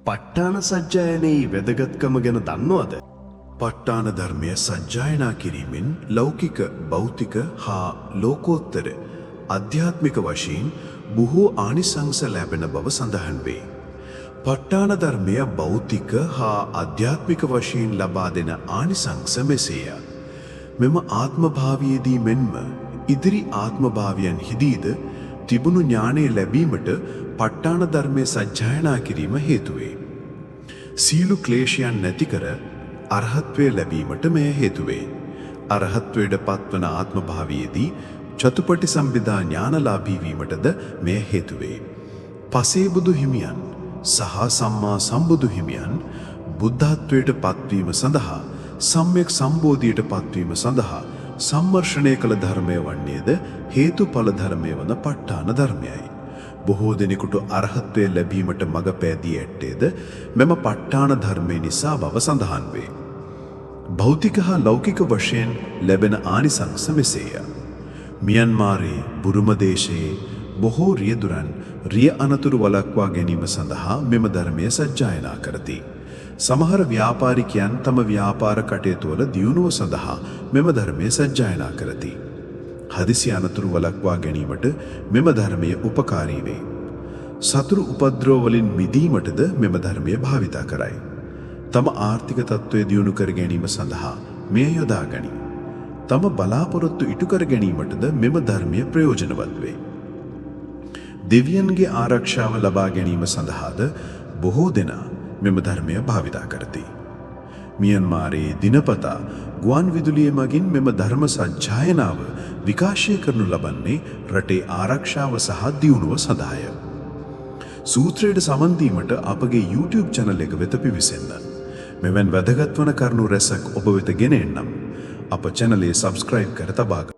ප ဋ ාණ සජ්ජායනයේ වැදගත්කම ගැන දන්නවද? ප ဋ ාණ ධර්මය සජ්ජායනා කිරීමෙන් ලෞකික, භෞතික හා ලෝකෝත්තර අධ්‍යාත්මික වශයෙන් බොහෝ ආනිසංස ලැබෙන බව සඳහන් වේ. ප ဋ ාණ ධර්මය භෞතික හා අධ්‍යාත්මික වශයෙන් ලබා දෙන ආනිසංස මෙසේය. මෙම ආත්මභාවයේදී මෙන්ම ඉදිරි ආත්මභාවයන් හිදීද තිබුණු ඥානය ලැබීමට ප ဋ ාණ ධර්මයේ සජ්ජායනා කිරීම හේතු වේ. සීළු ක්ලේශයන් නැති කර අරහත්වය ලැබීමට මෙය හේතු වේ. අරහත්වයට පත්වන ආත්මභාවයේදී චතුපටි සම්පදා ඥානලාභී වීමටද මෙය හේතු වේ. පසේ බුදු හිමියන් සහ සම්මා සම්බුදු හිමියන් බුද්ධත්වයට පත්වීම සඳහා සම්්‍යක් සම්බෝධියට පත්වීම සඳහා සම්මර්ෂණය කළ ධර්මය වන්නේද හේතුඵල ධර්මය වන ප ဋ ාණ ධර්මයයි. බොහෝ දෙනෙකුට අරහත්වය ලැබීමට මඟ පෑදී ඇත්තේද මෙම ප ဋ ාණ ධර්මය නිසා බව සඳහන් වේ. භෞතික හා ලෞකික වශයෙන් ලැබෙන ආනිසංස මෙසේය. මියන්මාරයේ බුරුම දේශයේ බොහෝ රියදුරන් රිය අනතුරු වළක්වා ගැනීම සඳහා මෙම ධර්මය සජ්ජායනා කරති. සමහර ව්‍යාපාරිකයන් තම ව්‍යාපාර කටයුතුවල දියුණුව සඳහා මෙම ධර්මය සජ්ජායනා කරති. හදිසි අනතුරු වළක්වා ගැනීමට මෙම ධර්මය උපකාරී වේ. සතුරු උපද්‍රව වලින් මිදීමටද මෙම ධර්මය භාවිතා කරයි. තම ආර්ථික තත්ත්වය දියුණු කර ගැනීම සඳහා මෙය යොදා ගනී. තම බලාපොරොත්තු ඉටු කර ගැනීමටද මෙම ධර්මය ප්‍රයෝජනවත් වේ. දෙවියන්ගේ ආරක්ෂාව ලබා ගැනීම සඳහාද බොහෝ දෙනා මෙම ධර්මය භාවිතා කරති. මියන්මාරයේ දිනපතා ගුවන් විදුලිය මගින් මෙම ධර්ම සජ්ජායනාව විකාශය කරනු ලබන්නේ රටේ ආරක්ෂාව සහ දියුණුව සඳහාය. සූත්‍රයට සමන් දීමට අපගේ YouTube channel එක වෙත පිවිසෙන්න. මෙවන් වැදගත් වන කරුණු රැසක් ඔබ වෙත ගෙන එන්නම්. අප channel එක subscribe කර තබා